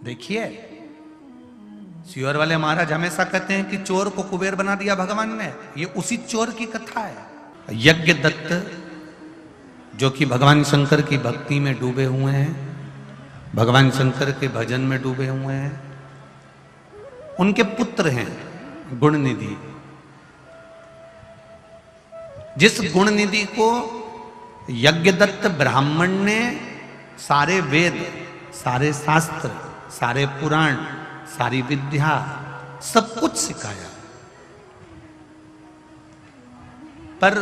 देखिए, सियोर वाले महाराज हमेशा कहते हैं कि चोर को कुबेर बना दिया भगवान ने। ये उसी चोर की कथा है। यज्ञ दत्त जो कि भगवान शंकर की भक्ति में डूबे हुए हैं, भगवान शंकर के भजन में डूबे हुए हैं, उनके पुत्र हैं गुणनिधि। जिस गुणनिधि को यज्ञदत्त ब्राह्मण ने सारे वेद, सारे शास्त्र, सारे पुराण, सारी विद्या, सब कुछ सिखाया, पर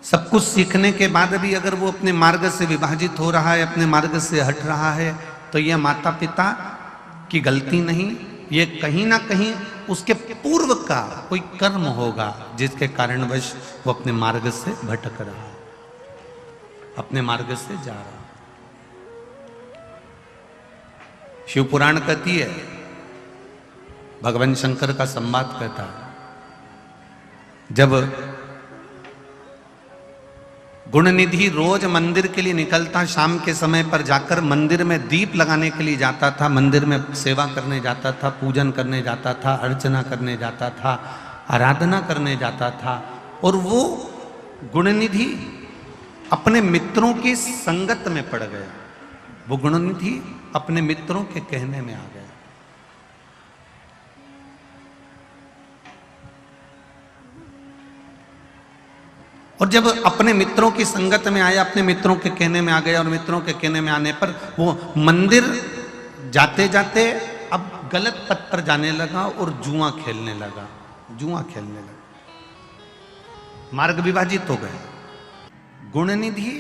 सब कुछ सीखने के बाद भी अगर वो अपने मार्ग से विभाजित हो रहा है, अपने मार्ग से हट रहा है, तो यह माता पिता की गलती नहीं, ये कहीं ना कहीं उसके पूर्व का कोई कर्म होगा जिसके कारणवश वो अपने मार्ग से भटक रहा है, अपने मार्ग से जा रहा है। शिव पुराण कहती है, भगवान शंकर का संवाद कहता है, जब गुणनिधि रोज मंदिर के लिए निकलता, शाम के समय पर जाकर मंदिर में दीप लगाने के लिए जाता था, मंदिर में सेवा करने जाता था, पूजन करने जाता था, अर्चना करने जाता था, आराधना करने जाता था, और वो गुणनिधि अपने मित्रों की संगत में पड़ गया। वो गुणनिधि अपने मित्रों के कहने में आ गया। और जब अपने मित्रों की संगत में आया, अपने मित्रों के कहने में आ गया, और मित्रों के कहने में आने पर वो मंदिर जाते जाते अब गलत पथ पर जाने लगा और जुआ खेलने लगा, जुआ खेलने लगा। मार्ग विभाजित हो गए, गुणनिधि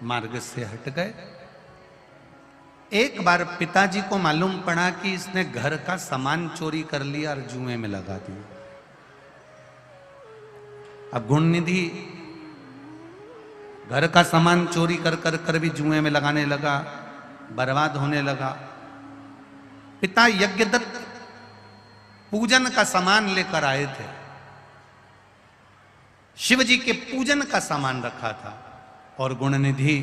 मार्ग से हट गए। एक बार पिताजी को मालूम पड़ा कि इसने घर का सामान चोरी कर लिया और जुए में लगा दिया। अब गुणनिधि घर का सामान चोरी कर कर कर भी जुए में लगाने लगा, बर्बाद होने लगा। पिता यज्ञदत्त पूजन का सामान लेकर आए थे, शिव जी के पूजन का सामान रखा था, और गुणनिधि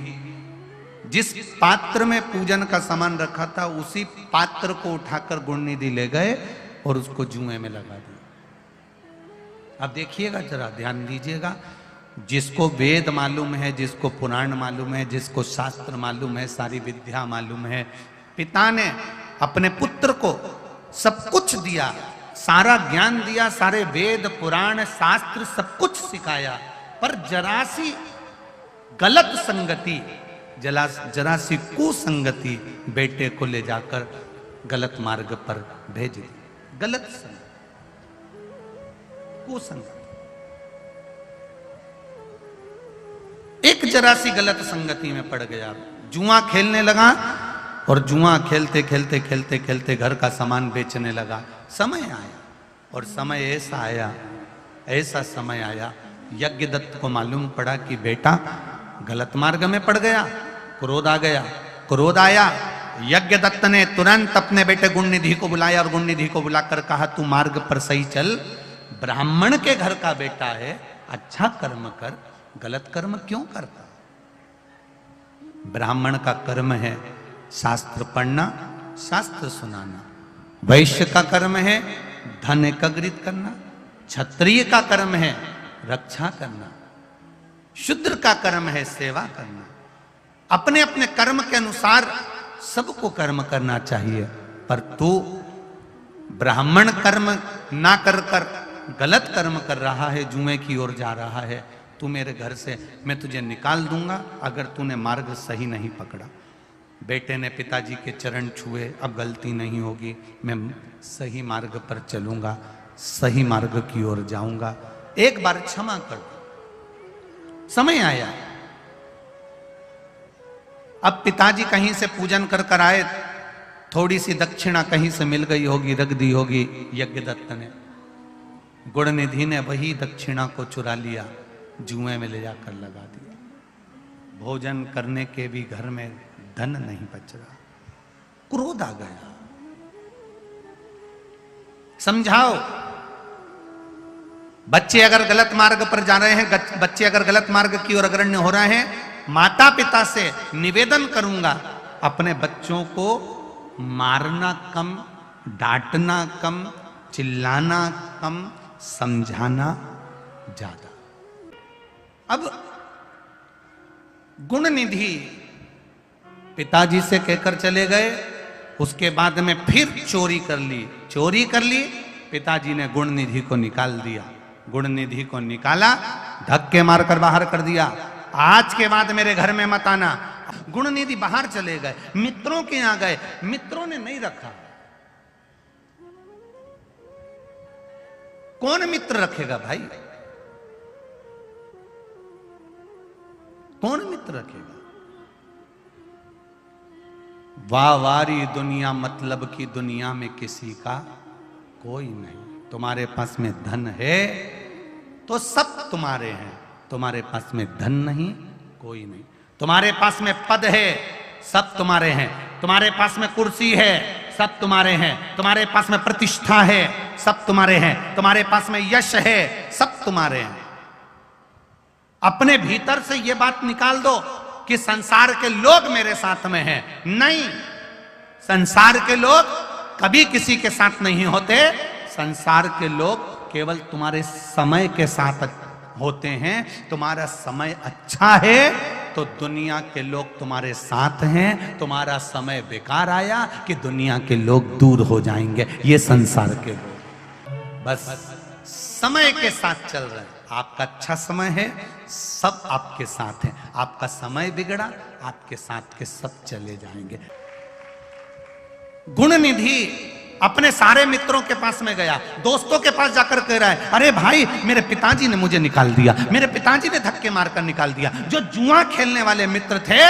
जिस पात्र में पूजन का सामान रखा था उसी पात्र को उठाकर गुणनिधि ले गए और उसको जुए में लगा दिया। अब देखिएगा, जरा ध्यान दीजिएगा, जिसको वेद मालूम है, जिसको पुराण मालूम है, जिसको शास्त्र मालूम है, सारी विद्या मालूम है, पिता ने अपने पुत्र को सब कुछ दिया, सारा ज्ञान दिया, सारे वेद पुराण शास्त्र सब कुछ सिखाया, पर जरा सी गलत संगति, जरा सी कुसंगति बेटे को ले जाकर गलत मार्ग पर भेज दी। गलत संगति, कुसंगति, एक जरा सी गलत संगति में पड़ गया, जुआ खेलने लगा, और जुआ खेलते खेलते खेलते खेलते घर का सामान बेचने लगा। समय आया, और समय ऐसा आया, ऐसा समय आया, यज्ञदत्त को मालूम पड़ा कि बेटा गलत मार्ग में पड़ गया। क्रोध आ गया, क्रोध आया, यज्ञदत्त ने तुरंत अपने बेटे गुणनिधि को बुलाया, और गुणनिधि को बुलाकर कहा, तू मार्ग पर सही चल, ब्राह्मण के घर का बेटा है, अच्छा कर्म कर, गलत कर्म क्यों करता? ब्राह्मण का कर्म है शास्त्र पढ़ना, शास्त्र सुनाना, वैश्य का कर्म है धन एकत्रित करना, क्षत्रिय का कर्म है रक्षा करना, शूद्र का कर्म है सेवा करना। अपने अपने कर्म के अनुसार सबको कर्म करना चाहिए, पर तू ब्राह्मण कर्म ना कर कर गलत कर्म कर रहा है, जुए की ओर जा रहा है, तू मेरे घर से, मैं तुझे निकाल दूंगा अगर तूने मार्ग सही नहीं पकड़ा। बेटे ने पिताजी के चरण छुए, अब गलती नहीं होगी, मैं सही मार्ग पर चलूंगा, सही मार्ग की ओर जाऊंगा, एक बार क्षमा कर दो। समय आया, अब पिताजी कहीं से पूजन कर कर आए, थोड़ी सी दक्षिणा कहीं से मिल गई होगी, रख दी होगी यज्ञदत्त ने। गुणनिधि ने वही दक्षिणा को चुरा लिया, जुए में ले जाकर लगा दिया। भोजन करने के भी घर में धन नहीं बच रहा, क्रोध आ गया। समझाओ, बच्चे अगर गलत मार्ग पर जा रहे हैं, बच्चे अगर गलत मार्ग की ओर अग्रसर हो रहे हैं, माता पिता से निवेदन करूंगा, अपने बच्चों को मारना कम, डांटना कम, चिल्लाना कम, समझाना ज्यादा। अब गुण निधि पिताजी से कहकर चले गए, उसके बाद में फिर चोरी कर ली। पिताजी ने गुण निधि को निकाल दिया, गुण निधि को निकाला, धक्के मारकर बाहर कर दिया। आज के बाद मेरे घर में मत आना। गुण निधि बाहर चले गए, मित्रों के यहां गए, मित्रों ने नहीं रखा। कौन मित्र रखेगा भाई? कौन मित्र रखेगा? वारी दुनिया, मतलब की दुनिया में किसी का कोई नहीं। तुम्हारे पास में धन है तो सब तुम्हारे हैं, तुम्हारे पास में धन नहीं कोई नहीं। तुम्हारे पास में पद है, सब तुम्हारे हैं। तुम्हारे पास में कुर्सी है, सब तुम्हारे हैं। तुम्हारे पास में प्रतिष्ठा है, सब तुम्हारे हैं। तुम्हारे पास में यश है, सब तुम्हारे हैं। अपने भीतर से यह बात निकाल दो कि संसार के लोग मेरे साथ में हैं। नहीं, संसार के लोग कभी किसी के साथ नहीं होते। संसार के लोग केवल तुम्हारे समय के साथ होते हैं। तुम्हारा समय अच्छा है तो दुनिया के लोग तुम्हारे साथ हैं। तुम्हारा समय बेकार आया कि दुनिया के लोग दूर हो जाएंगे। ये संसार के लोग बस समय के साथ चल रहे हैं। आपका अच्छा समय है, सब आपके साथ हैं। आपका समय बिगड़ा, आपके साथ के सब चले जाएंगे। गुण निधि अपने सारे मित्रों के पास में गया, दोस्तों के पास जाकर कह रहा है, अरे भाई मेरे पिताजी ने मुझे निकाल दिया, मेरे पिताजी ने धक्के मारकर निकाल दिया। जो जुआ खेलने वाले मित्र थे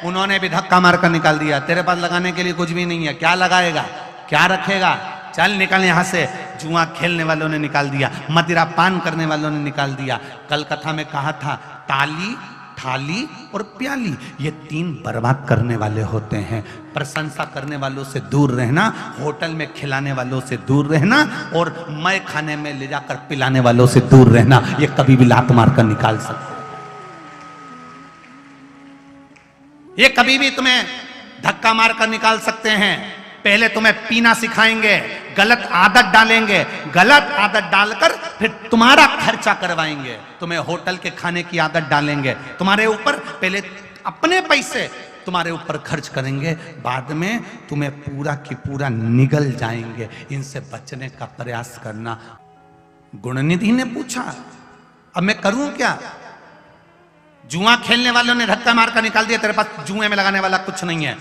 उन्होंने भी धक्का मारकर निकाल दिया। तेरे पास लगाने के लिए कुछ भी नहीं है, क्या लगाएगा, क्या रखेगा, चल निकल यहां से। जुआ खेलने वालों ने निकाल दिया, मदिरा पान करने वालों ने निकाल दिया। कल कथा में कहा था, ताली, थाली और प्याली, ये तीन बर्बाद करने वाले होते हैं। प्रशंसा करने वालों से दूर रहना, होटल में खिलाने वालों से दूर रहना और मैं खाने में ले जाकर पिलाने वालों से दूर रहना। ये कभी भी लात मारकर निकाल सकते, ये कभी भी तुम्हें धक्का मारकर निकाल सकते हैं। पहले तुम्हें पीना सिखाएंगे, गलत आदत डालेंगे, गलत आदत डालकर फिर तुम्हारा खर्चा करवाएंगे। तुम्हें होटल के खाने की आदत डालेंगे, तुम्हारे ऊपर पहले अपने पैसे तुम्हारे ऊपर खर्च करेंगे, बाद में तुम्हें पूरा की पूरा निगल जाएंगे। इनसे बचने का प्रयास करना। गुणनिधि ने पूछा, अब मैं करूं क्या? जुआ खेलने वालों ने धक्का मारकर निकाल दिया, तेरे पास जुए में लगाने वाला कुछ नहीं है।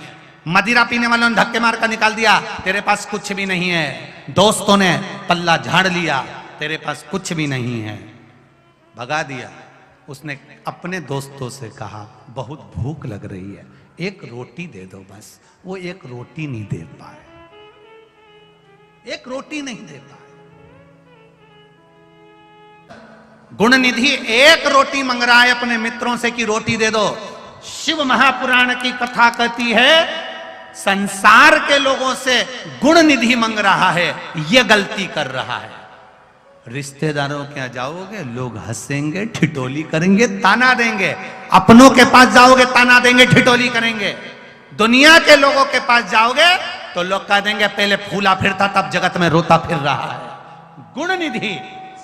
मदिरा पीने वालों ने धक्के मारकर निकाल दिया, तेरे पास कुछ भी नहीं है। दोस्तों ने पल्ला झाड़ लिया, तेरे पास कुछ भी नहीं है, भगा दिया। उसने अपने दोस्तों से कहा, बहुत भूख लग रही है, एक रोटी दे दो बस। वो एक रोटी नहीं दे पाए, एक रोटी नहीं दे पाए। गुणनिधि एक रोटी मंग रहा है अपने मित्रों से कि रोटी दे दो। शिव महापुराण की कथा कहती है, संसार के लोगों से गुणनिधि मंग रहा है, यह गलती कर रहा है। रिश्तेदारों के यहां जाओगे, लोग हंसेंगे, ठिठोली करेंगे, ताना देंगे। अपनों के पास जाओगे, ताना देंगे, ठिठोली करेंगे। दुनिया के लोगों के पास जाओगे तो लोग कह देंगे, पहले फूला फिरता तब जगत में रोता फिर रहा है। गुणनिधि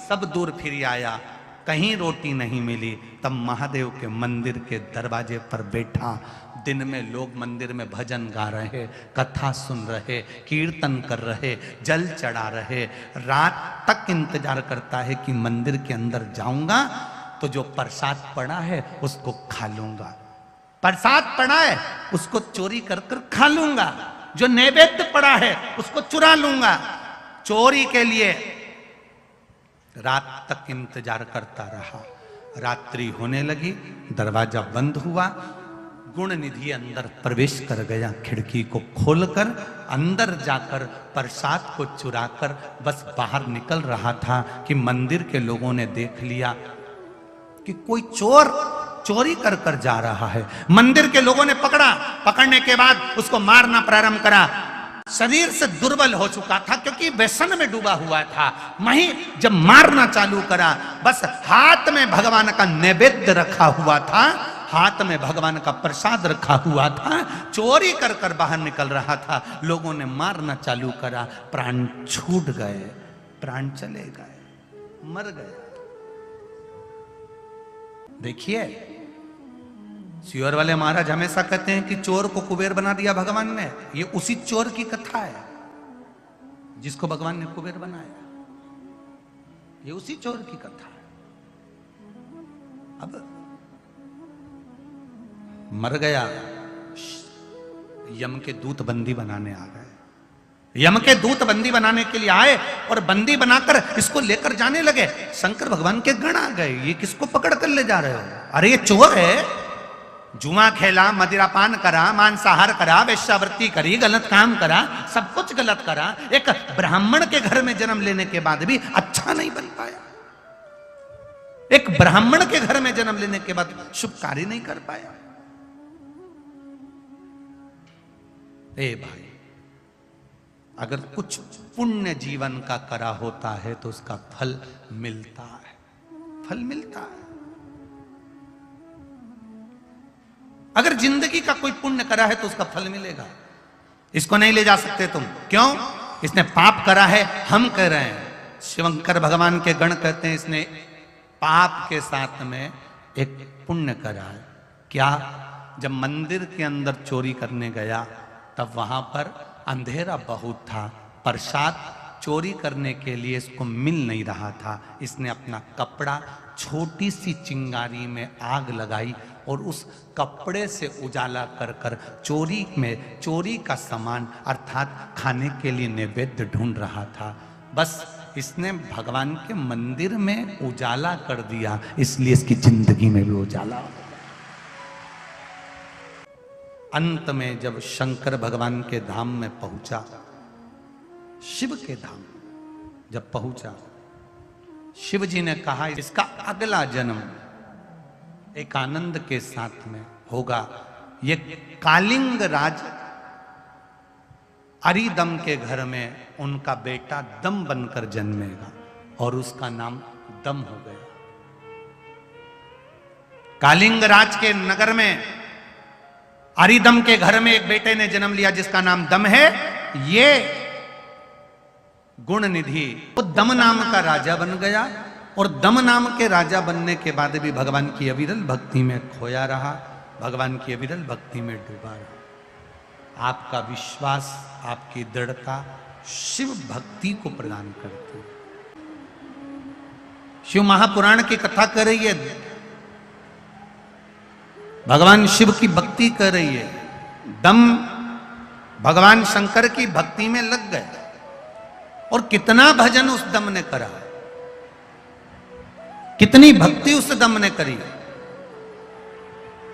सब दूर फिर आया, कहीं रोटी नहीं मिली। तब महादेव के मंदिर के दरवाजे पर बैठा। दिन में लोग मंदिर में भजन गा रहे, कथा सुन रहे, कीर्तन कर रहे, जल चढ़ा रहे। रात तक इंतजार करता है कि मंदिर के अंदर जाऊंगा तो जो प्रसाद पड़ा है उसको खा लूंगा। प्रसाद पड़ा है उसको चोरी कर कर खा लूंगा, जो नैवेद्य पड़ा है उसको चुरा लूंगा। चोरी के लिए रात तक इंतजार करता रहा। रात्रि होने लगी, दरवाजा बंद हुआ। गुणनिधि अंदर प्रवेश कर गया, खिड़की को खोलकर अंदर जाकर प्रसाद को चुराकर बस बाहर निकल रहा था कि मंदिर के लोगों ने देख लिया कि कोई चोर चोरी कर कर जा रहा है। मंदिर के लोगों ने पकड़ा, पकड़ने के बाद उसको मारना प्रारंभ करा। शरीर से दुर्बल हो चुका था क्योंकि व्यसन में डूबा हुआ था। वहीं जब मारना चालू करा, बस हाथ में भगवान का नैवेद्य रखा हुआ था हाथ में भगवान का प्रसाद रखा हुआ था, चोरी कर कर बाहर निकल रहा था। लोगों ने मारना चालू करा, प्राण छूट गए, प्राण चले गए, मर गए। देखिए, सियोर वाले महाराज हमेशा कहते हैं कि चोर को कुबेर बना दिया भगवान ने। ये उसी चोर की कथा है जिसको भगवान ने कुबेर बनाया। ये उसी चोर की कथा है। अब मर गया, यम के दूत बंदी बनाने आ गए। यम के दूत बंदी बनाने के लिए आए और बंदी बनाकर इसको लेकर जाने लगे। शंकर भगवान के गण आ गए, ये किसको पकड़ कर ले जा रहे हो? अरे ये चोर है, जुआ खेला, मदिरापान करा, मांसाहार करा, वेश्यावृत्ति करी, गलत काम करा, सब कुछ गलत करा। एक ब्राह्मण के घर में जन्म लेने के बाद भी अच्छा नहीं बन पाया। एक ब्राह्मण के घर में जन्म लेने के बाद शुभ कार्य नहीं कर पाया। ए भाई, अगर कुछ पुण्य जीवन का करा होता है तो उसका फल मिलता है, फल मिलता है। अगर जिंदगी का कोई पुण्य करा है तो उसका फल मिलेगा। इसको नहीं ले जा सकते तुम। क्यों? इसने पाप करा है, हम कह रहे हैं। शिवशंकर भगवान के गण कहते हैं इसने पाप के साथ में एक पुण्य करा है। क्या? जब मंदिर के अंदर चोरी करने गया तब वहां पर अंधेरा बहुत था, प्रसाद चोरी करने के लिए इसको मिल नहीं रहा था। इसने अपना कपड़ा छोटी सी चिंगारी में आग लगाई और उस कपड़े से उजाला कर कर चोरी में चोरी का सामान अर्थात खाने के लिए नैवेद्य ढूंढ रहा था। बस इसने भगवान के मंदिर में उजाला कर दिया, इसलिए इसकी जिंदगी में भी उजाला हो गया। अंत में जब शंकर भगवान के धाम में पहुंचा, शिव के धाम जब पहुंचा, शिव जी ने कहा इसका अगला जन्म एक आनंद के साथ में होगा। ये कालिंग राज अरिदम के घर में उनका बेटा दम बनकर जन्मेगा और उसका नाम दम हो गया। कालिंग राज के नगर में अरिदम के घर में एक बेटे ने जन्म लिया जिसका नाम दम है। ये गुण निधि वो दम नाम का राजा बन गया और दम नाम के राजा बनने के बाद भी भगवान की अविरल भक्ति में खोया रहा, भगवान की अविरल भक्ति में डूबा रहा। आपका विश्वास, आपकी दृढ़ता शिव भक्ति को प्रदान करती है। शिव महापुराण की कथा कर रही है, भगवान शिव की भक्ति कर रही है। दम भगवान शंकर की भक्ति में लग गए और कितना भजन उस दम ने करा, कितनी भक्ति उस दम ने करी,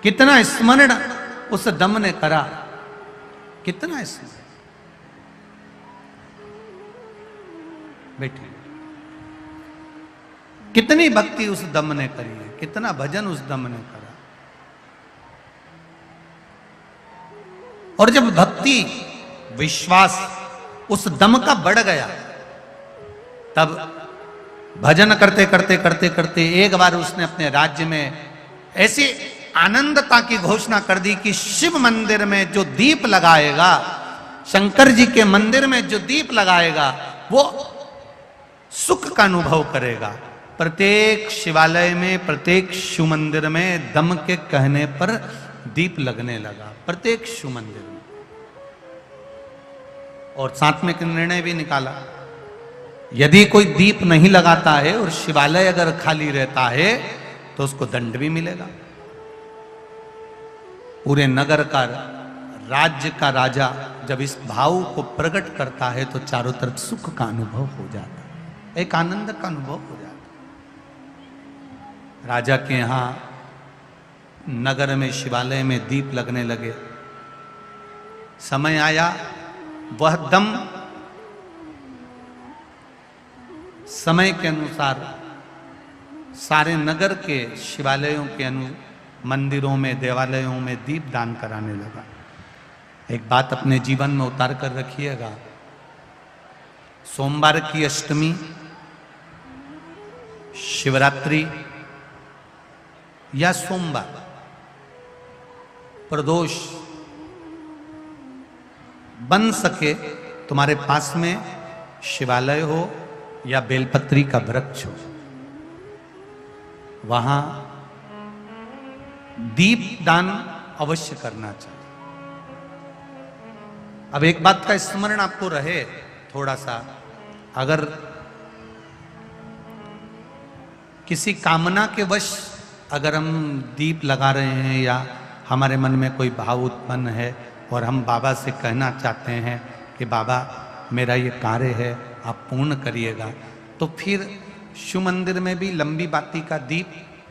कितना स्मरण उस दम ने करा, कितना स्मरण। बैठे, कितनी भक्ति उस दम ने करी है, कितना भजन उस दम ने करा। और जब भक्ति विश्वास उस दम का बढ़ गया तब भजन करते करते करते करते एक बार उसने अपने राज्य में ऐसी आनंदता की घोषणा कर दी कि शिव मंदिर में जो दीप लगाएगा, शंकर जी के मंदिर में जो दीप लगाएगा वो सुख का अनुभव करेगा। प्रत्येक शिवालय में, प्रत्येक शिव मंदिर में दम के कहने पर दीप लगने लगा, प्रत्येक शिव मंदिर में। और साथ में एक निर्णय भी निकाला, यदि कोई दीप नहीं लगाता है और शिवालय अगर खाली रहता है तो उसको दंड भी मिलेगा। पूरे नगर का, राज्य का राजा जब इस भाव को प्रकट करता है तो चारों तरफ सुख का अनुभव हो जाता है, एक आनंद का अनुभव हो जाता है। राजा के यहां नगर में शिवालय में दीप लगने लगे। समय आया, वह दम समय के अनुसार सारे नगर के शिवालयों के मंदिरों में, देवालयों में दीप दान कराने लगा। एक बात अपने जीवन में उतार कर रखिएगा, सोमवार की अष्टमी, शिवरात्रि या सोमवार प्रदोष बन सके तुम्हारे पास में शिवालय हो या बेलपत्री का वृक्ष हो, वहां दीप दान अवश्य करना चाहिए। अब एक बात का स्मरण आपको रहे थोड़ा सा, अगर किसी कामना के वश अगर हम दीप लगा रहे हैं या हमारे मन में कोई भाव उत्पन्न है और हम बाबा से कहना चाहते हैं कि बाबा मेरा ये कार्य है आप पूर्ण करिएगा, तो फिर शिव मंदिर में भी लंबी बाती का दीप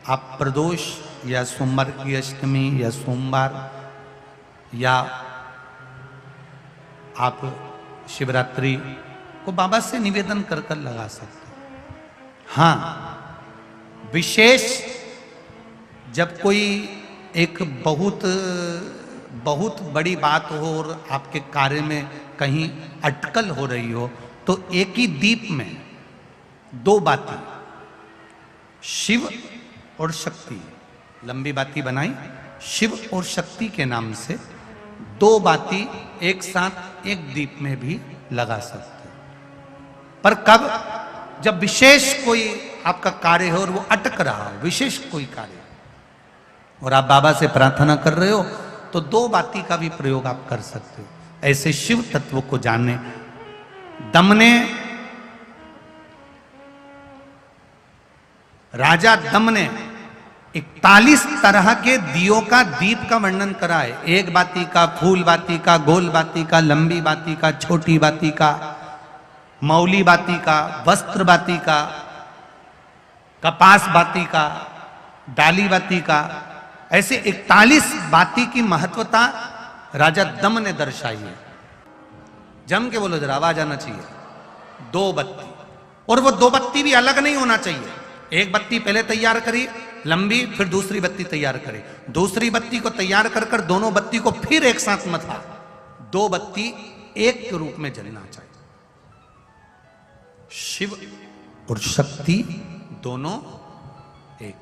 आप प्रदोष या सोमवार की अष्टमी या सोमवार या आप शिवरात्रि को बाबा से निवेदन कर कर लगा सकते हैं। हाँ, विशेष जब कोई एक बहुत बड़ी बात हो और आपके कार्य में कहीं अटकल हो रही हो, तो एक ही दीप में दो बाती शिव और शक्ति, लंबी बाती बनाई शिव और शक्ति के नाम से, दो बाती एक साथ एक दीप में भी लगा सकते हो। पर कब? जब विशेष कोई आपका कार्य हो और वो अटक रहा हो, विशेष कोई कार्य, और आप बाबा से प्रार्थना कर रहे हो, तो दो बाती का भी प्रयोग आप कर सकते हो। ऐसे शिव तत्व को जानने दम ने, राजा दम ने 41 तरह के दियों का दीप का वर्णन करा है। एक बाती का, फूल बाती का, गोल बाती का, लंबी बाती का, छोटी बाती का, मौली बाती का, वस्त्र बाती का, कपास बाती का, डाली बाती का, ऐसे 41 बाती की महत्वता राजा दम ने दर्शाई है। जम के बोलो जरा, आवाज आना चाहिए। दो बत्ती, और वो दो बत्ती भी अलग नहीं होना चाहिए। एक बत्ती पहले तैयार करी लंबी, फिर दूसरी बत्ती तैयार करे, दूसरी बत्ती को तैयार कर कर दोनों बत्ती को फिर एक साथ मथा, दो बत्ती एक के रूप में जलना चाहिए। शिव और शक्ति दोनों एक।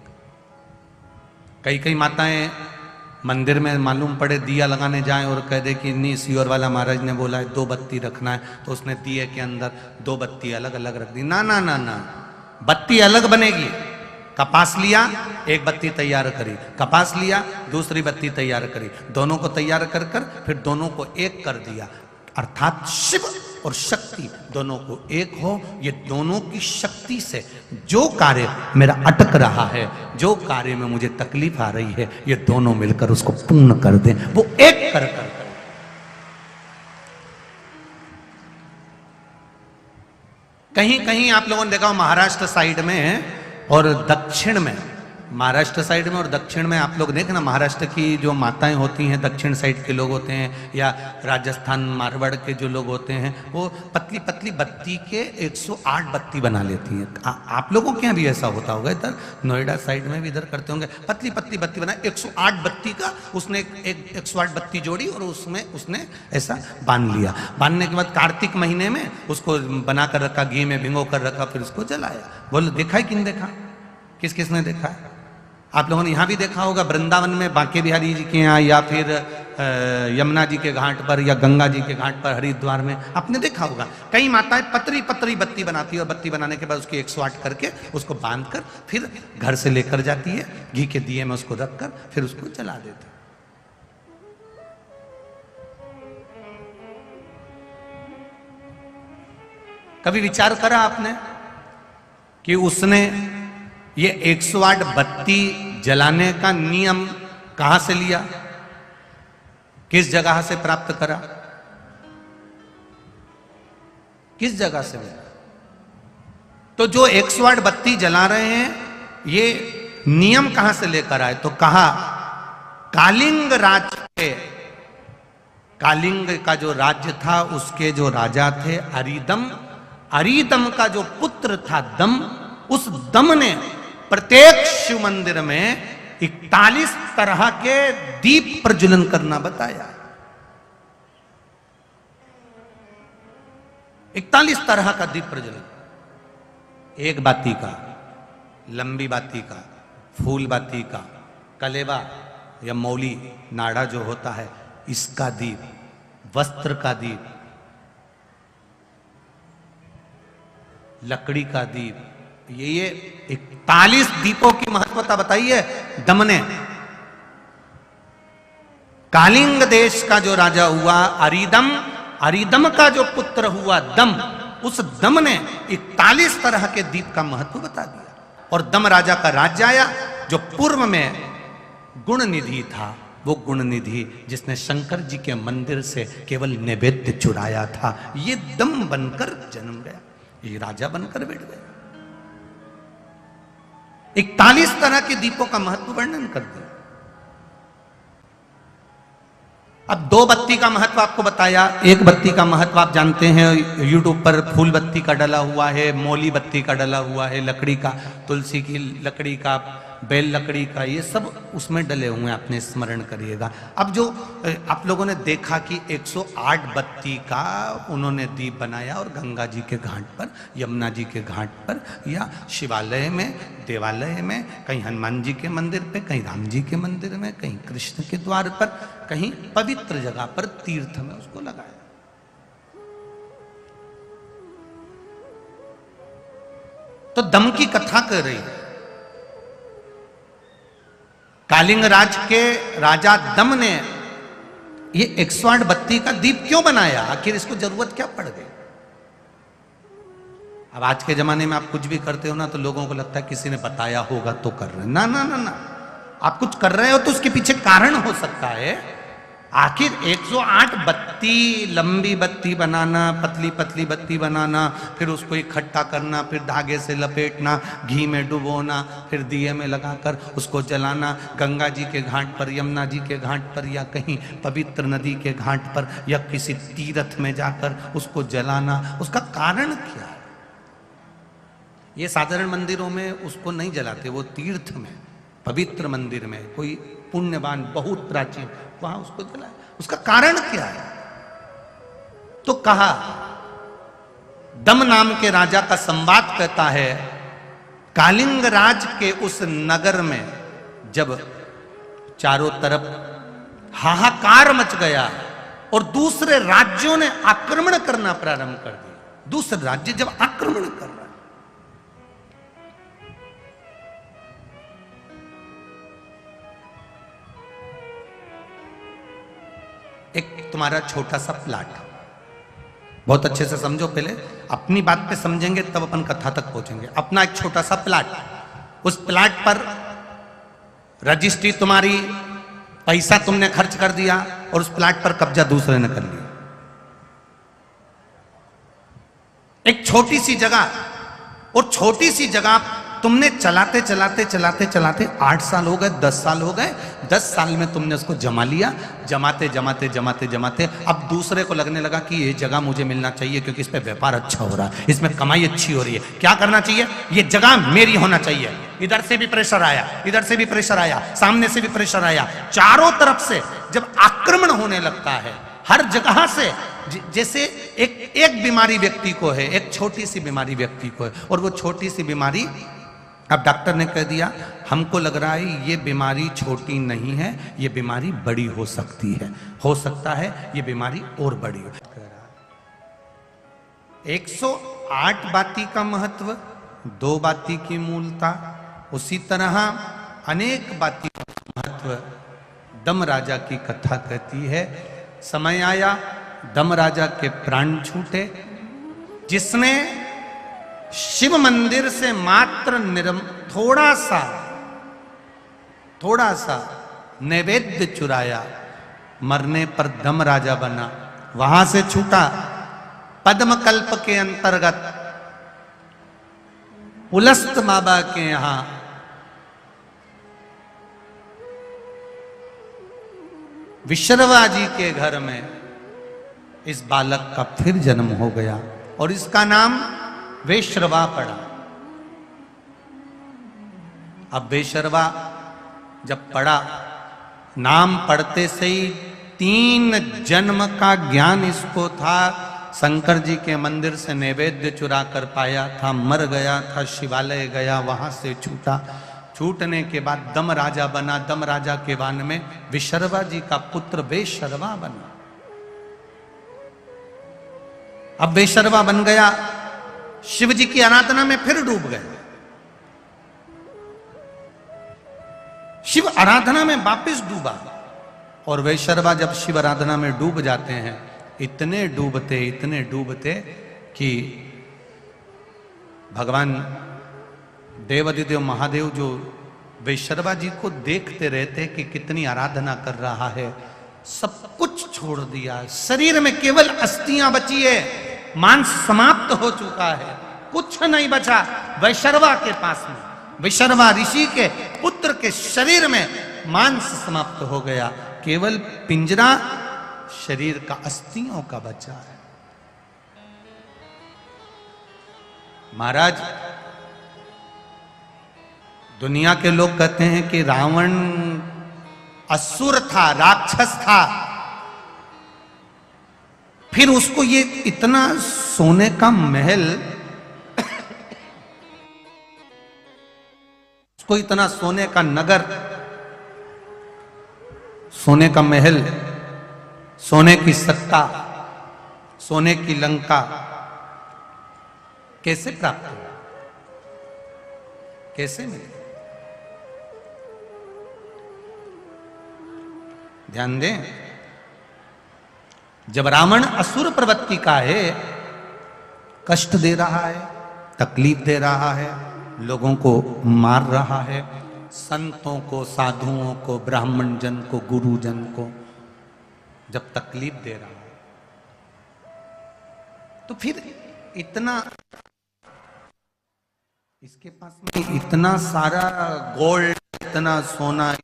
कई माताएं मंदिर में मालूम पड़े दिया लगाने जाएं और कह दे कि नहीं, सियोर वाला महाराज ने बोला है 2 बत्ती रखना है, तो उसने दिए के अंदर 2 बत्ती अलग अलग रख दी। ना ना ना ना, बत्ती अलग बनेगी। कपास लिया, एक बत्ती तैयार करी, कपास लिया, दूसरी बत्ती तैयार करी, दोनों को तैयार कर कर फिर दोनों को एक कर दिया। अर्थात शिव और शक्ति दोनों को एक हो। ये दोनों की शक्ति से जो कार्य मेरा अटक रहा है, जो कार्य में मुझे तकलीफ आ रही है, ये दोनों मिलकर उसको पूर्ण कर दें, वो एक कर कर। कहीं कहीं आप लोगों ने देखा हो महाराष्ट्र साइड में और दक्षिण में, महाराष्ट्र साइड में और दक्षिण में आप लोग देखना, महाराष्ट्र की जो माताएं होती हैं, दक्षिण साइड के लोग होते हैं, या राजस्थान मारवाड़ के जो लोग होते हैं, वो पतली पतली बत्ती के 108 बत्ती बना लेती हैं। आप लोगों के यहाँ भी ऐसा होता होगा, इधर नोएडा साइड में भी इधर करते होंगे। पतली पतली बत्ती बना, 108 बत्ती का उसने एक 108 बत्ती जोड़ी और उसमें उसने ऐसा बांध लिया। बांधने के बाद कार्तिक महीने में उसको बना कर रखा, घी में भिगो कर रखा, फिर उसको जलाया। बोलो देखा है कि नहीं देखा? किस किसने देखा है? आप लोगों ने यहाँ भी देखा होगा, वृंदावन में बांके बिहारी जी के यहाँ, या फिर यमुना जी के घाट पर, या गंगा जी के घाट पर, हरिद्वार में आपने देखा होगा। कई माताएं पतरी पतरी बत्ती बनाती है और बत्ती बनाने के बाद उसकी 108 करके उसको बांध कर फिर घर से लेकर जाती है, घी के दिए में उसको रख कर फिर उसको जला देती है। कभी विचार करा आपने कि उसने ये 108 बत्ती जलाने का नियम कहां से लिया, किस जगह से प्राप्त करा, किस जगह से मिला? तो जो 108 बत्ती जला रहे हैं, ये नियम कहां से लेकर आए? तो कहा कालिंग राज के, कालिंग का जो राज्य था उसके जो राजा थे अरिदम, अरिदम का जो पुत्र था दम, उस दम ने प्रत्येक शिव मंदिर में 41 तरह के दीप प्रज्वलन करना बताया। 41 तरह का दीप प्रज्वलन, एक बाती का, लंबी बाती का, फूल बाती का, कलेवा, या मौली नाड़ा जो होता है, इसका दीप, वस्त्र का दीप, लकड़ी का दीप, ये 41 दीपों की महत्वता बताई है दम ने। कालिंग देश का जो राजा हुआ अरिदम, अरिदम का जो पुत्र हुआ दम, उस दम ने 41 तरह के दीप का महत्व बता दिया। और दम राजा का राज्य आया जो पूर्व में गुण निधि था, वो गुण निधि जिसने शंकर जी के मंदिर से केवल नैवेद्य चुराया था, ये दम बनकर जन्म गया, ये राजा बनकर बैठ गया। 41 तरह के दीपों का महत्व वर्णन कर दिया। अब 2 बत्ती का महत्व आपको बताया। 1 बत्ती का महत्व आप जानते हैं, यूट्यूब पर फूल बत्ती का डला हुआ है, मौली बत्ती का डला हुआ है, लकड़ी का, तुलसी की लकड़ी का, बेल लकड़ी का, ये सब उसमें डले हुए हैं, आपने स्मरण करिएगा। अब जो आप लोगों ने देखा कि 108 बत्ती का उन्होंने दीप बनाया और गंगा जी के घाट पर, यमुना जी के घाट पर, या शिवालय में, देवालय में, कहीं हनुमान जी के मंदिर पे, कहीं राम जी के मंदिर में, कहीं कृष्ण के द्वार पर, कहीं पवित्र जगह पर, तीर्थ में उसको लगाया। तो दम की कथा कर रही है। कालिंग राज के राजा दम ने ये 108 बत्ती का दीप क्यों बनाया? आखिर इसको जरूरत क्या पड़ गई? अब आज के जमाने में आप कुछ भी करते हो ना, तो लोगों को लगता है किसी ने बताया होगा तो कर रहे हैं। ना ना ना ना, आप कुछ कर रहे हो तो उसके पीछे कारण हो सकता है। आखिर 108 बत्ती, लंबी बत्ती बनाना, पतली पतली बत्ती बनाना, फिर उसको इकट्ठा करना, फिर धागे से लपेटना, घी में डुबोना, फिर दिए में लगाकर उसको जलाना, गंगा जी के घाट पर, यमुना जी के घाट पर, या कहीं पवित्र नदी के घाट पर, या किसी तीर्थ में जाकर उसको जलाना, उसका कारण क्या है? ये साधारण मंदिरों में उसको नहीं जलाते, वो तीर्थ में, पवित्र मंदिर में, कोई पुण्यवान बहुत प्राचीन, वहां उसको जलाया। उसका कारण क्या है? तो कहा, दम नाम के राजा का संवाद कहता है, कालिंग राज के उस नगर में जब चारों तरफ हाहाकार मच गया और दूसरे राज्यों ने आक्रमण करना प्रारंभ कर दिया, दूसरे राज्य जब आक्रमण कर रहा, एक तुम्हारा छोटा सा प्लाट, बहुत अच्छे से समझो, पहले अपनी बात पे समझेंगे तब अपन कथा तक पहुंचेंगे। अपना एक छोटा सा प्लाट, उस प्लाट पर रजिस्ट्री तुम्हारी, पैसा तुमने खर्च कर दिया और उस प्लाट पर कब्जा दूसरे ने कर लिया। एक छोटी सी जगह, और छोटी सी जगह तुमने चलाते चलाते चलाते चलाते 8 साल हो गए, 10 साल हो गए, 10 साल में तुमने उसको जमा लिया, जमाते जमाते जमाते जमाते अब दूसरे को लगने लगा कि ये जगह मुझे मिलना चाहिए क्योंकि इस पे व्यापार अच्छा हो रहा है, इसमें कमाई अच्छी हो रही है, क्या करना चाहिए? ये जगह मेरी होना चाहिए। इधर से भी प्रेशर आया, इधर से भी प्रेशर आया, सामने से भी प्रेशर आया, चारों तरफ से जब आक्रमण होने लगता है हर जगह से, जैसे एक बीमारी व्यक्ति को है, एक छोटी सी बीमारी व्यक्ति को है, और वो छोटी सी बीमारी, अब डॉक्टर ने कह दिया हमको लग रहा है ये बीमारी छोटी नहीं है, ये बीमारी बड़ी हो सकती है, हो सकता है ये बीमारी और बड़ी हो। 108 बाती का महत्व, 2 बाती की मूलता, उसी तरह अनेक बाती का महत्व दम राजा की कथा कहती है। समय आया, दम राजा के प्राण छूटे, जिसने शिव मंदिर से मात्र थोड़ा सा नैवेद्य चुराया, मरने पर दम राजा बना, वहां से छूटा। पद्मकल्प के अंतर्गत पुलस्त बाबा के यहां विश्रवा जी के घर में इस बालक का फिर जन्म हो गया और इसका नाम वेश्रवा पड़ा। अब वेश्रवा जब पड़ा, नाम पढ़ते से ही 3 जन्म का ज्ञान इसको था। शंकर जी के मंदिर से नैवेद्य चुरा कर पाया था, मर गया था, शिवालय गया, वहां से छूटा, छूटने के बाद दम राजा बना। दम राजा के वन में विशर्वा जी का पुत्र बेशर्वा बना। अब बेशर्वा बन गया, शिव जी की आराधना में फिर डूब गए। शिव आराधना में वापस डूबा। और बेशर्वा जब शिव आराधना में डूब जाते हैं, इतने डूबते कि भगवान देवादिदेव महादेव जो बेशर्वा जी को देखते रहते कि कितनी आराधना कर रहा है, सब कुछ छोड़ दिया। शरीर में केवल अस्थियां बची है, मांस समाप्त हो चुका है, कुछ नहीं बचा। वैशर्वा के पास में, वैशर्वा ऋषि के पुत्र के शरीर में मांस समाप्त हो गया, केवल पिंजरा शरीर का अस्थियों का बचा है। महाराज, दुनिया के लोग कहते हैं कि रावण असुर था, राक्षस था, फिर उसको ये इतना सोने का महल, उसको इतना सोने का नगर, सोने का महल, सोने की सत्ता, सोने की लंका कैसे प्राप्त हुआ, कैसे मिले? ध्यान दें, जब रावण असुर प्रवृत्ति का है, कष्ट दे रहा है, तकलीफ दे रहा है, लोगों को मार रहा है, संतों को, साधुओं को, ब्राह्मण जन को, गुरुजन को जब तकलीफ दे रहा है, तो फिर इतना, इसके पास में इतना सारा गोल्ड, इतना सोना,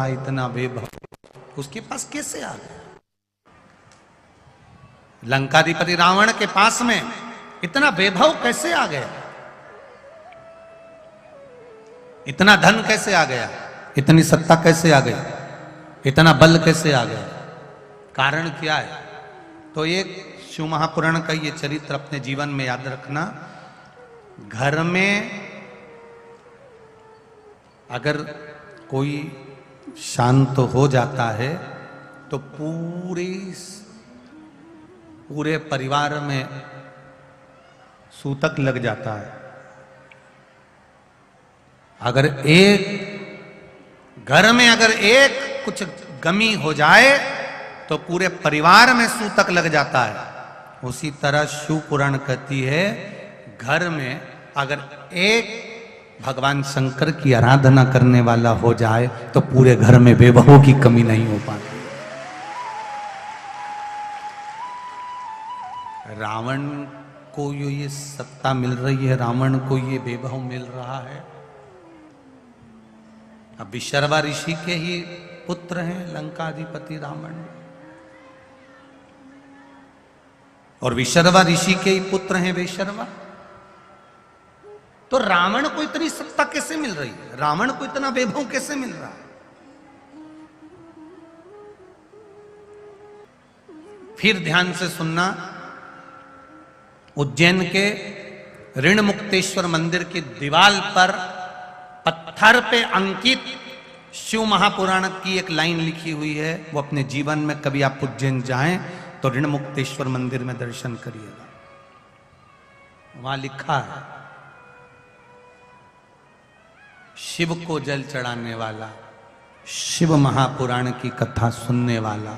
इतना वैभव उसके पास कैसे आ गया? लंकाधिपति रावण के पास में इतना वैभव कैसे आ गया? इतना धन कैसे आ गया? इतनी सत्ता कैसे आ गई? इतना बल कैसे आ गया? कारण क्या है? तो एक शिव महापुराण का ये चरित्र अपने जीवन में याद रखना। घर में अगर कोई शांत हो जाता है तो पूरे परिवार में सूतक लग जाता है। अगर एक घर में अगर एक कुछ गमी हो जाए तो पूरे परिवार में सूतक लग जाता है। उसी तरह शिव पुराण कहती है, घर में अगर एक भगवान शंकर की आराधना करने वाला हो जाए तो पूरे घर में वैभवों की कमी नहीं हो पाती। रावण को ये सत्ता मिल रही है, रावण को ये वैभव मिल रहा है। अब विशर्वा ऋषि के ही पुत्र हैं लंकाधिपति रावण, और विशर्वा ऋषि के ही पुत्र हैं बेशर्वा। तो रावण को इतनी सत्ता कैसे मिल रही है? रावण को इतना वैभव कैसे मिल रहा है? फिर ध्यान से सुनना, उज्जैन के ऋणमुक्तेश्वर मंदिर की दीवार पर पत्थर पे अंकित शिव महापुराण की एक लाइन लिखी हुई है। वो अपने जीवन में कभी आप उज्जैन जाएं तो ऋणमुक्तेश्वर मंदिर में दर्शन करिएगा। वहां लिखा है, शिव को जल चढ़ाने वाला, शिव महापुराण की कथा सुनने वाला,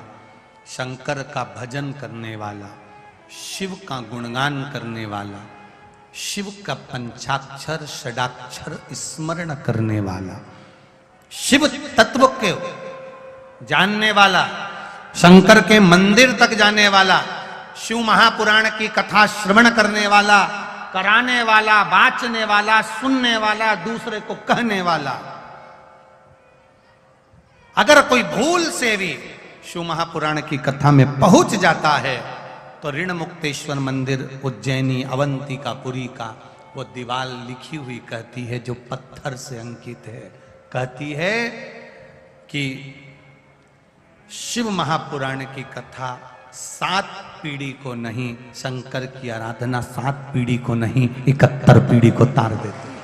शंकर का भजन करने वाला, शिव का गुणगान करने वाला, शिव का पंचाक्षर षडाक्षर स्मरण करने वाला, शिव तत्व के जानने वाला, शंकर के मंदिर तक जाने वाला, शिव महापुराण की कथा श्रवण करने वाला, कराने वाला, बाचने वाला, सुनने वाला, दूसरे को कहने वाला, अगर कोई भूल से भी शिव महापुराण की कथा में पहुंच जाता है तो ऋणमुक्तेश्वर मंदिर उज्जैनी अवंतिकापुरी का वो दीवार लिखी हुई कहती है, जो पत्थर से अंकित है, कहती है कि शिव महापुराण की कथा 7 पीढ़ी को नहीं, शंकर की आराधना 7 पीढ़ी को नहीं 71 पीढ़ी को तार देती है।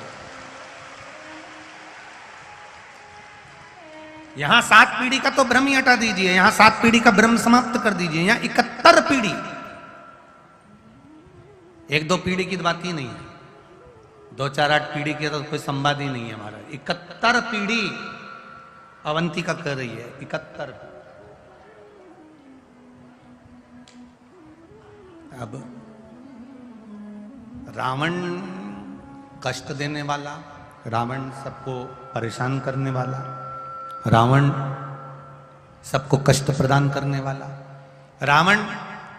यहां 7 पीढ़ी का तो भ्रम ही हटा दीजिए, यहां 7 पीढ़ी का भ्रम समाप्त कर दीजिए, यहां 71 पीढ़ी, 1-2 पीढ़ी की बात ही नहीं है, 2-4-8 पीढ़ी की तो कोई संवाद ही नहीं है हमारा। 71 पीढ़ी अवंतिका कर रही है, 71। अब रावण कष्ट देने वाला, रावण सबको परेशान करने वाला, रावण सबको कष्ट प्रदान करने वाला, रावण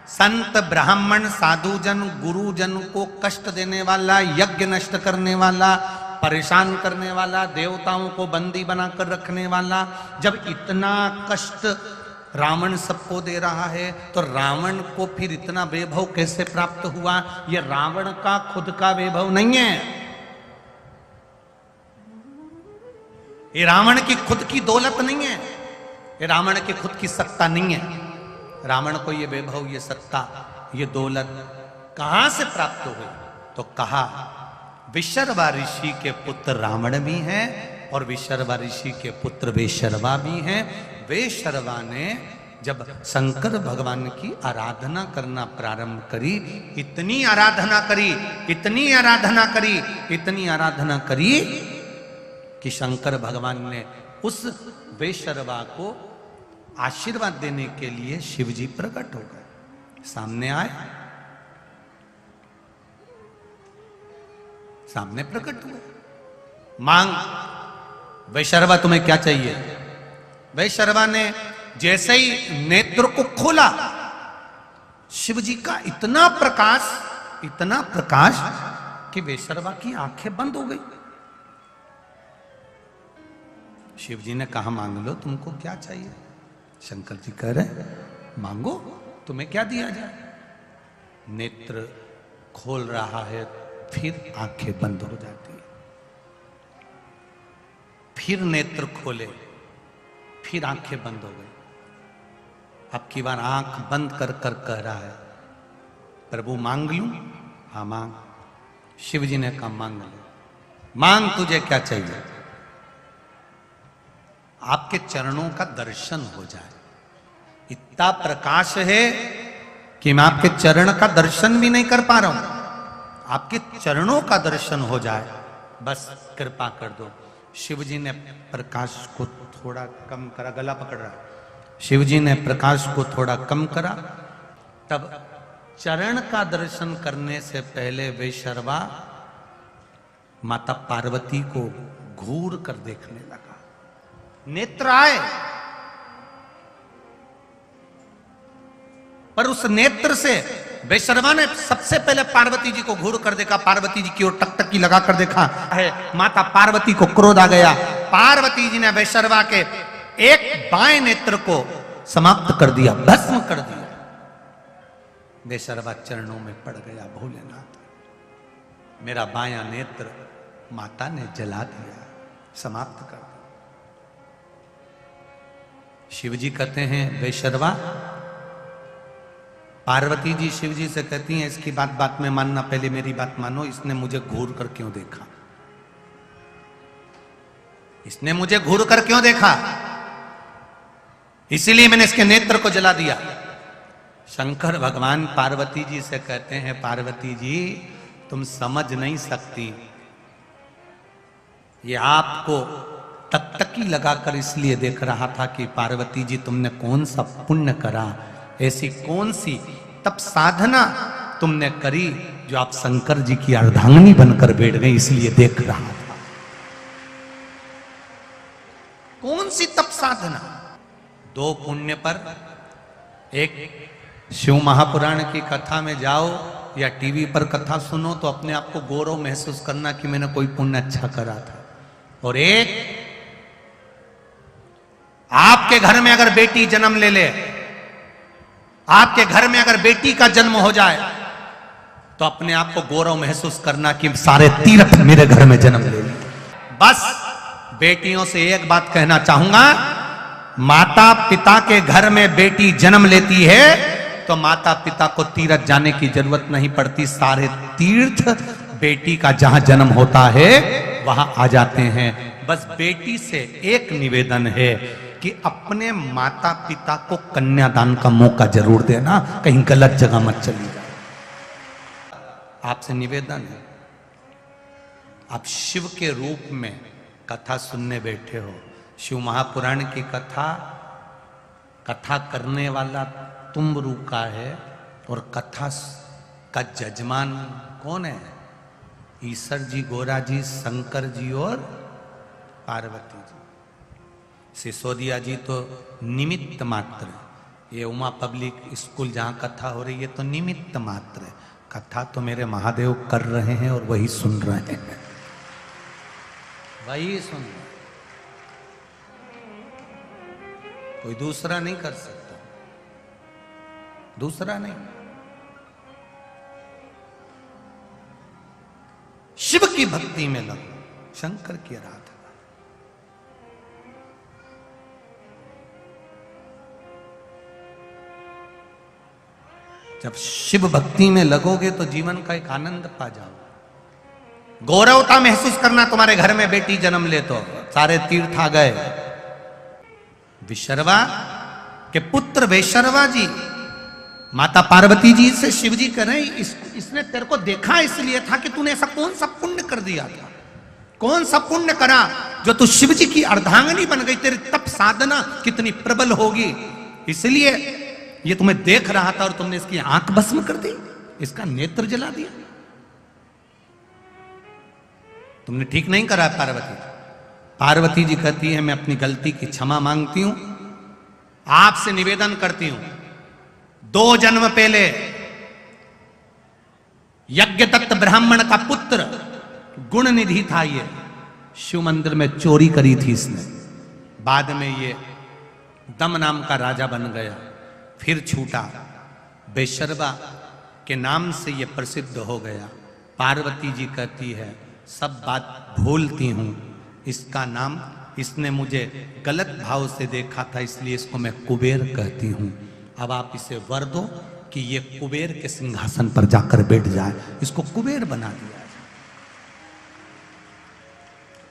संत ब्राह्मण साधुजन गुरुजन को कष्ट देने वाला, यज्ञ नष्ट करने वाला, परेशान करने वाला, देवताओं को बंदी बनाकर रखने वाला। जब इतना कष्ट रावण सबको दे रहा है तो रावण को फिर इतना वैभव कैसे प्राप्त हुआ? यह रावण का खुद का वैभव नहीं है, ये रावण की खुद की दौलत नहीं है, ये रावण की खुद की सत्ता नहीं है। रावण को ये वैभव, ये सत्ता, ये दौलत कहां से प्राप्त हुई? तो कहा विशर्वा ऋषि के पुत्र रावण भी हैं और विशर्वा ऋषि के पुत्र वेशर्वा भी हैं। वेशर्वा ने जब शंकर भगवान की आराधना करना प्रारंभ करी, इतनी आराधना करी, इतनी आराधना करी, इतनी आराधना करी कि शंकर भगवान ने उस वेशर्वा को आशीर्वाद देने के लिए शिवजी प्रकट हो गए, सामने आए, सामने प्रकट हुए। मांग, वैशर्वा तुम्हें क्या चाहिए? वैशर्वा ने जैसे ही नेत्र को खोला, शिवजी का इतना प्रकाश कि वैशर्वा की आंखें बंद हो गई। शिवजी ने कहा मांग लो, तुमको क्या चाहिए? शंकर जी कह रहे मांगो, तुम्हें क्या दिया जाए? नेत्र खोल रहा है, फिर आंखें बंद हो जाती है, फिर नेत्र खोले, फिर आंखें बंद हो गई। अब की बार आंख बंद कर कर कह रहा है प्रभु मांग लूं? हाँ मांग। शिवजी ने कहा मांग लो, मांग तुझे क्या चाहिए? आपके चरणों का दर्शन हो जाए। इतना प्रकाश है कि मैं आपके चरण का दर्शन भी नहीं कर पा रहा हूं, आपके चरणों का दर्शन हो जाए, बस कृपा कर दो। शिवजी ने प्रकाश को थोड़ा कम करा, गला पकड़ रहा, शिवजी ने प्रकाश को थोड़ा कम करा। तब चरण का दर्शन करने से पहले वेशर्वा माता पार्वती को घूर कर देखने लगा। नेत्र आए, पर उस नेत्र से वेशर्वा ने सबसे पहले पार्वती जी को घूर कर देखा, पार्वती जी की ओर टकटकी लगाकर देखा है। माता पार्वती को क्रोध आ गया, पार्वती जी ने वेशर्वा के एक बाएं नेत्र को समाप्त कर दिया, भस्म कर दिया। वेशर्वा चरणों में पड़ गया, भोलेनाथ मेरा बायां नेत्र माता ने जला दिया, समाप्त कर दिया। शिवजी कहते हैं वेशर्वा, पार्वती जी शिवजी से कहती हैं इसकी बात में मानना, पहले मेरी बात मानो, इसने मुझे घूर कर क्यों देखा? इसने मुझे घूर कर क्यों देखा? इसीलिए मैंने इसके नेत्र को जला दिया। शंकर भगवान पार्वती जी से कहते हैं पार्वती जी तुम समझ नहीं सकती, ये आपको टकटकी लगाकर इसलिए देख रहा था कि पार्वती जी तुमने कौन सा पुण्य करा, ऐसी कौन सी तप साधना तुमने करी जो आप शंकर जी की अर्धांगिनी बनकर बैठ गई, इसलिए देख रहा था। कौन सी तप साधना? 2 पुण्य पर, एक शिव महापुराण की कथा में जाओ या टीवी पर कथा सुनो तो अपने आप को गौरव महसूस करना कि मैंने कोई पुण्य अच्छा करा था, और एक आपके घर में अगर बेटी जन्म ले ले, आपके घर में अगर बेटी का जन्म हो जाए तो अपने आप को गौरव महसूस करना कि सारे तीर्थ मेरे घर में जन्म ले लिए। बस बेटियों से एक बात कहना चाहूंगा, माता पिता के घर में बेटी जन्म लेती है तो माता पिता को तीर्थ जाने की जरूरत नहीं पड़ती, सारे तीर्थ बेटी का जहां जन्म होता है वहां आ जाते हैं। बस बेटी से एक निवेदन है, कि अपने माता पिता को कन्यादान का मौका जरूर देना, कहीं गलत जगह मत चली जाए। आपसे निवेदन है, आप शिव के रूप में कथा सुनने बैठे हो, शिव महापुराण की कथा करने वाला तुम रूप का है, और कथा का जजमान कौन है? ईश्वर जी, गोरा जी, शंकर जी और पार्वती जी। सिसोदिया जी तो निमित्त मात्र है। ये उमा पब्लिक स्कूल जहां कथा हो रही है तो निमित्त मात्र है। कथा तो मेरे महादेव कर रहे हैं और वही सुन रहे हैं, वही सुन रहे हैं, कोई दूसरा नहीं कर सकता, दूसरा नहीं। शिव की भक्ति में लगो, शंकर की आराधना। जब शिव भक्ति में लगोगे तो जीवन का एक आनंद पा जाओ। गौरवता महसूस करना, तुम्हारे घर में बेटी जन्म ले तो सारे तीर्थ आ गए। विशर्वा के पुत्र वैशर्वा जी माता पार्वती जी से शिव जी कह रहे हैं, इसने तेरे को देखा इसलिए था कि तूने ऐसा कौन सा पुण्य कर दिया था, कौन सा पुण्य करा जो तू शिव जी की अर्धांगिनी बन गई, तेरी तप साधना कितनी प्रबल होगी, इसलिए ये तुम्हें देख रहा था और तुमने इसकी आंख भस्म कर दी, इसका नेत्र जला दिया। तुमने ठीक नहीं करा पार्वती। पार्वती जी कहती है, मैं अपनी गलती की क्षमा मांगती हूं, आपसे निवेदन करती हूं, 2 जन्म पहले यज्ञदत्त ब्राह्मण का पुत्र गुण निधि था, ये शिव मंदिर में चोरी करी थी इसने, बाद में ये दम नाम का राजा बन गया, फिर छूटा, वैशर्वा के नाम से ये प्रसिद्ध हो गया। पार्वती जी कहती है, सब बात भूलती हूं, इसका नाम, इसने मुझे गलत भाव से देखा था इसलिए इसको मैं कुबेर कहती हूं। अब आप इसे वर दो कि ये कुबेर के सिंहासन पर जाकर बैठ जाए, इसको कुबेर बना दिया।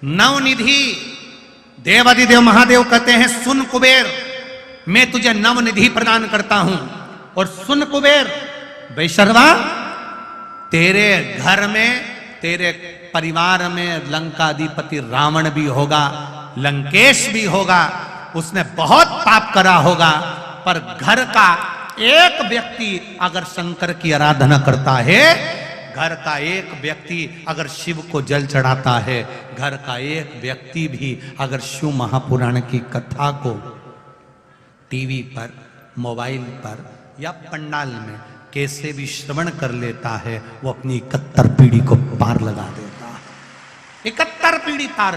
नवनिधि, देवादिदेव महादेव कहते हैं, सुन कुबेर, मैं तुझे नवनिधि प्रदान करता हूं, और सुन कुबेर वैशर्वा, तेरे घर में, तेरे परिवार में लंकाधिपति रावण भी होगा, लंकेश भी होगा, उसने बहुत पाप करा होगा, पर घर का एक व्यक्ति अगर शंकर की आराधना करता है, घर का एक व्यक्ति अगर शिव को जल चढ़ाता है, घर का एक व्यक्ति भी अगर शिव महापुराण की कथा को टीवी पर, मोबाइल पर या पंडाल में कैसे भी श्रवण कर लेता है, वो अपनी 71 पीढ़ी को पार लगा देता है। 71 पीढ़ी पार।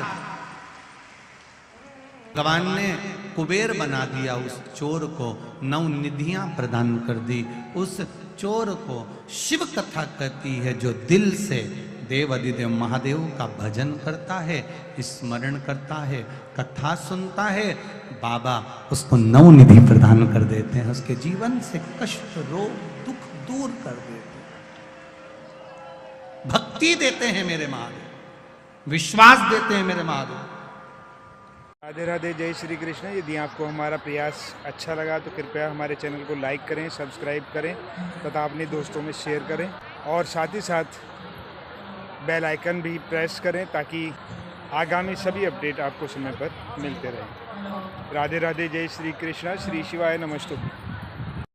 भगवान ने कुबेर बना दिया उस चोर को, 9 निधियां प्रदान कर दी उस चोर को। शिव कथा कहती है, जो दिल से देव अधिदेव महादेव का भजन करता है, स्मरण करता है, कथा सुनता है, बाबा उसको 9 निधि प्रदान कर देते हैं, उसके जीवन से कष्ट, रोग, दुख दूर कर देते हैं, भक्ति देते हैं मेरे महादेव, विश्वास देते हैं मेरे महादेव। राधे राधे, जय श्री कृष्ण। यदि आपको हमारा प्रयास अच्छा लगा तो कृपया हमारे चैनल को लाइक करें, सब्सक्राइब करें तथा अपने दोस्तों में शेयर करें, और साथ ही साथ बेल आइकन भी प्रेस करें ताकि आगामी सभी अपडेट आपको समय पर मिलते रहें। राधे राधे, जय श्री कृष्ण। श्री शिवाय नमस्तुभ्यं।